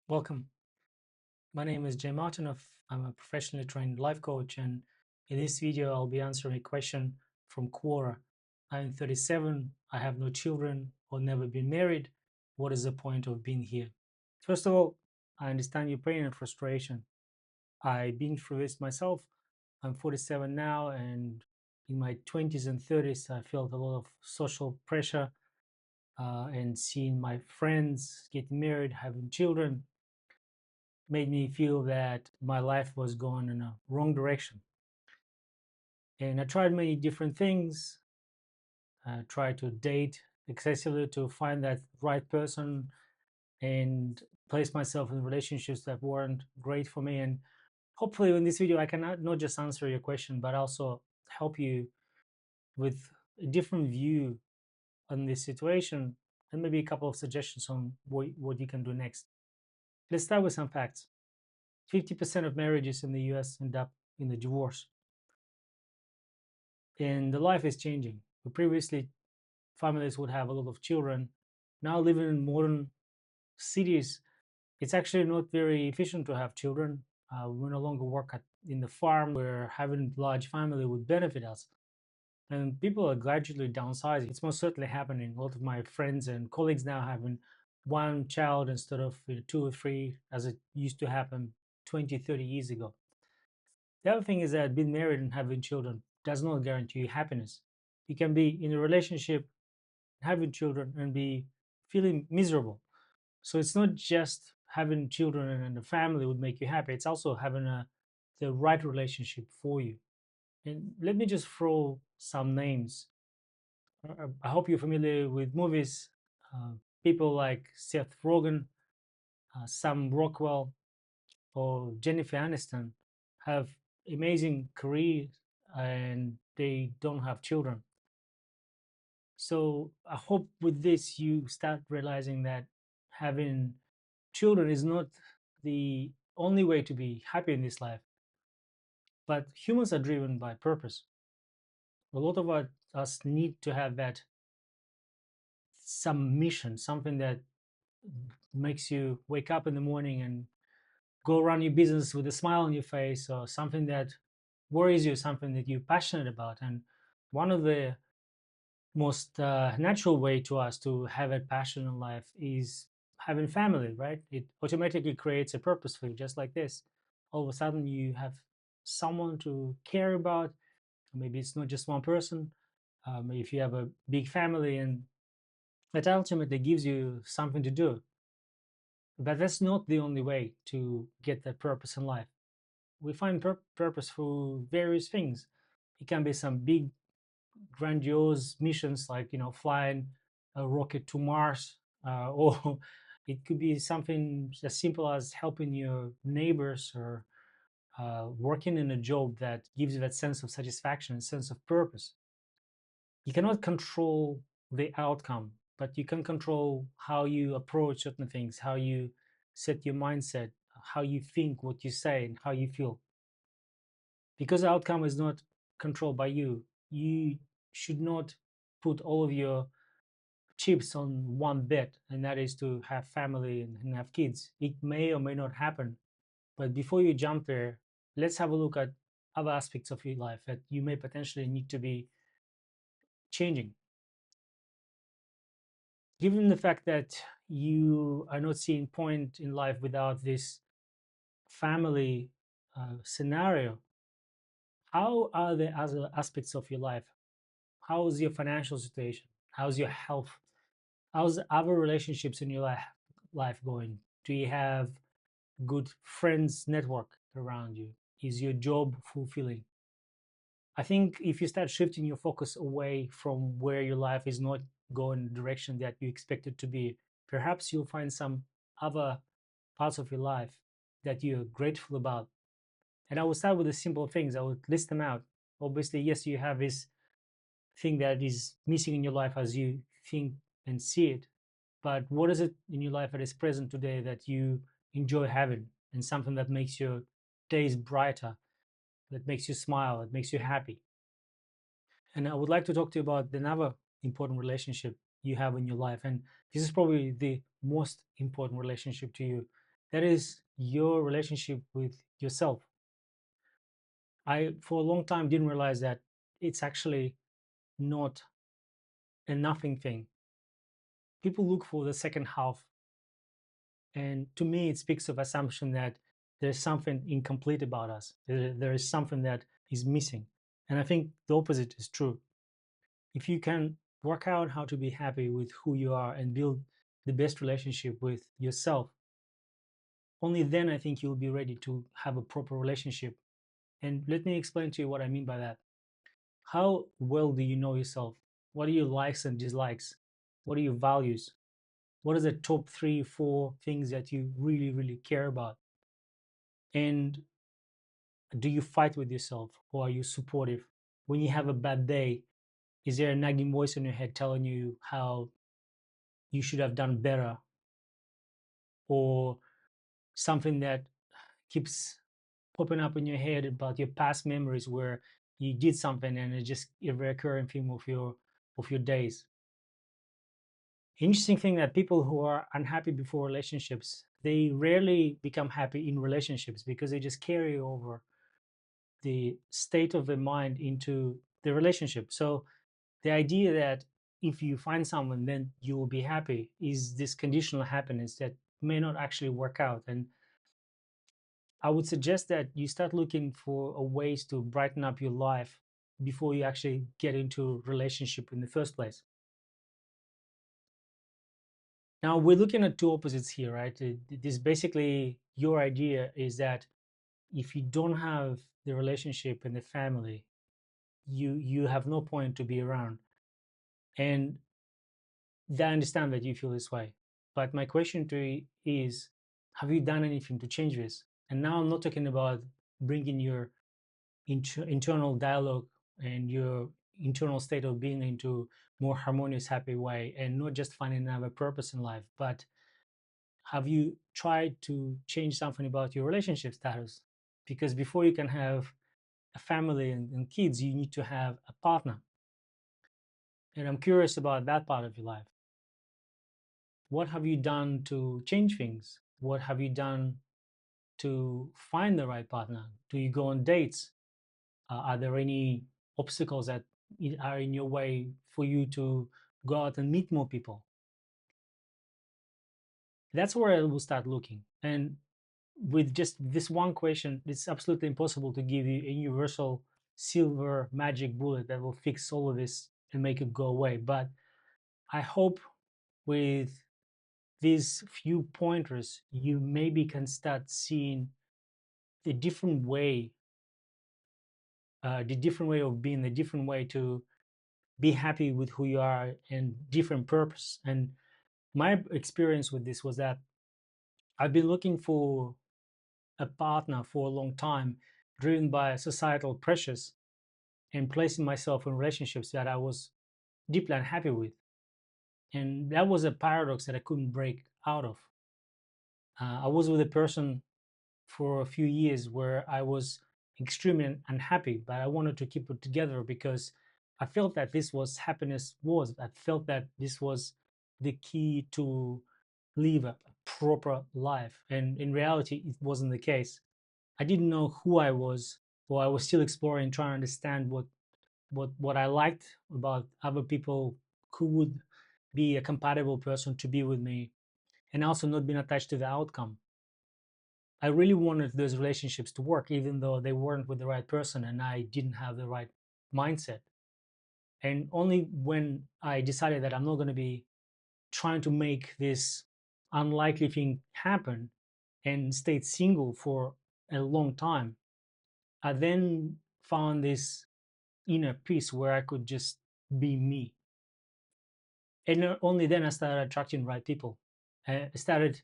Welcome. My name is Jay Martinov. I'm a professionally trained life coach, and in this video, I'll be answering a question from Quora. I'm 37, I have no children or never been married. What is the point of being here? First of all, I understand your pain and frustration. I've been through this myself. I'm 47 now, and in my 20s and 30s, I felt a lot of social pressure and seeing my friends getting married, having children made me feel that my life was going in a wrong direction. And I tried many different things. I tried to date excessively to find that right person and place myself in relationships that weren't great for me. And hopefully in this video, I can not just answer your question, but also help you with a different view on this situation and maybe a couple of suggestions on what you can do next. Let's start with some facts. 50% of marriages in the US end up in the divorce. And the life is changing. Previously, families would have a lot of children. Now, living in modern cities, it's actually not very efficient to have children. We no longer work in the farm where having a large family would benefit us. And people are gradually downsizing. It's most certainly happening. A lot of my friends and colleagues now having one child instead of two or three, as it used to happen 20, 30 years ago. The other thing is that being married and having children does not guarantee you happiness. You can be in a relationship, having children, and be feeling miserable. So it's not just having children and a family would make you happy. It's also having the right relationship for you. And let me just throw some names. I hope you're familiar with movies. Uh, People like Seth Rogen, Sam Rockwell, or Jennifer Aniston have amazing careers and they don't have children. So I hope with this you start realizing that having children is not the only way to be happy in this life. But humans are driven by purpose. A lot of us need to have that some mission, something that makes you wake up in the morning and go run your business with a smile on your face, or something that worries you, something that you're passionate about. And one of the most natural way to us to have a passion in life is having family, right? It automatically creates a purpose for you, just like this. All of a sudden, you have someone to care about. Maybe it's not just one person. If you have a big family, and that ultimately gives you something to do. But that's not the only way to get that purpose in life. We find purpose through various things. It can be some big grandiose missions like flying a rocket to Mars, or it could be something as simple as helping your neighbors or working in a job that gives you that sense of satisfaction, sense of purpose. You cannot control the outcome, but you can control how you approach certain things, how you set your mindset, how you think, what you say, and how you feel. Because the outcome is not controlled by you, you should not put all of your chips on one bet, and that is to have family and have kids. It may or may not happen, but before you jump there, let's have a look at other aspects of your life that you may potentially need to be changing. Given the fact that you are not seeing point in life without this family scenario, how are the other aspects of your life? How's your financial situation? How's your health? How's other relationships in your life going? Do you have good friends network around you? Is your job fulfilling? I think if you start shifting your focus away from where your life is not going in the direction that you expect it to be, perhaps you'll find some other parts of your life that you're grateful about. And I will start with the simple things. I would list them out. Obviously, yes, you have this thing that is missing in your life as you think and see it. But what is it in your life that is present today that you enjoy having, and something that makes your days brighter, that makes you smile, that makes you happy? And I would like to talk to you about another important relationship you have in your life. And this is probably the most important relationship to you. That is your relationship with yourself. I, for a long time, didn't realize that it's actually not a nothing thing. People look for the second half, and to me, it speaks of assumption that there's something incomplete about us. There is something that is missing, and I think the opposite is true. If you can work out how to be happy with who you are and build the best relationship with yourself, only then I think you'll be ready to have a proper relationship. And let me explain to you what I mean by that. How well do you know yourself? What are your likes and dislikes? What are your values? What are the top three, four things that you really, really care about? And do you fight with yourself, or are you supportive? When you have a bad day, is there a nagging voice in your head telling you how you should have done better, or something that keeps popping up in your head about your past memories where you did something and it just a recurring theme of your days? Interesting thing that people who are unhappy before relationships, they rarely become happy in relationships because they just carry over the state of the mind into the relationship. So the idea that if you find someone, then you will be happy is this conditional happiness that may not actually work out. And I would suggest that you start looking for ways to brighten up your life before you actually get into a relationship in the first place. Now we're looking at two opposites here, right? This basically your idea is that if you don't have the relationship and the family, you have no point to be around. And I understand that you feel this way. But my question to you is, have you done anything to change this? And now I'm not talking about bringing your internal dialogue and your internal state of being into more harmonious, happy way, and not just finding another purpose in life, but have you tried to change something about your relationship status? Because before you can have a family and kids, you need to have a partner. And I'm curious about that part of your life. What have you done to change things? What have you done to find the right partner? Do you go on dates? Are there any obstacles that are in your way for you to go out and meet more people? That's where I will start looking. And with just this one question, it's absolutely impossible to give you a universal silver magic bullet that will fix all of this and make it go away. But I hope with these few pointers, you maybe can start seeing the different way, the different way of being, the different way to be happy with who you are and different purpose. And my experience with this was that I've been looking for a partner for a long time, driven by societal pressures and placing myself in relationships that I was deeply unhappy with. And that was a paradox that I couldn't break out of. I was with a person for a few years where I was extremely unhappy, but I wanted to keep it together because I felt that this was happiness was. I felt that this was the key to live a proper life. And in reality, it wasn't the case. I didn't know who I was, or I was still exploring, trying to understand what I liked about other people who would be a compatible person to be with me, and also not being attached to the outcome. I really wanted those relationships to work, even though they weren't with the right person and I didn't have the right mindset. And only when I decided that I'm not going to be trying to make this unlikely thing happen and stayed single for a long time, I then found this inner peace where I could just be me. And only then I started attracting the right people. I started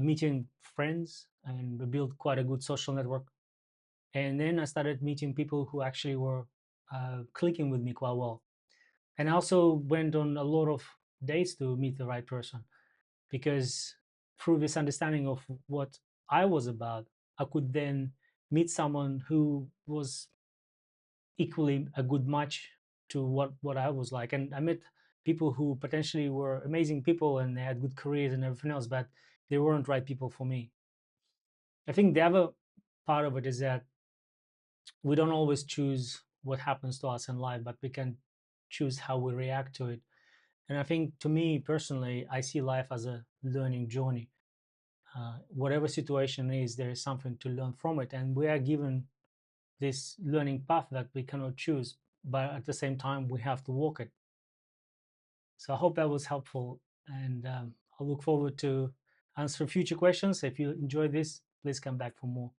meeting friends and we built quite a good social network. And then I started meeting people who actually were clicking with me quite well. And I also went on a lot of dates to meet the right person because through this understanding of what I was about, I could then meet someone who was equally a good match to what I was like. And I met people who potentially were amazing people and they had good careers and everything else, but they weren't right people for me. I think the other part of it is that we don't always choose what happens to us in life, but we can choose how we react to it. And I think, to me personally, I see life as a learning journey. Whatever situation is, there is something to learn from it, and we are given this learning path that we cannot choose, but at the same time, we have to walk it. So I hope that was helpful, and I look forward to answer future questions. If you enjoy this, please come back for more.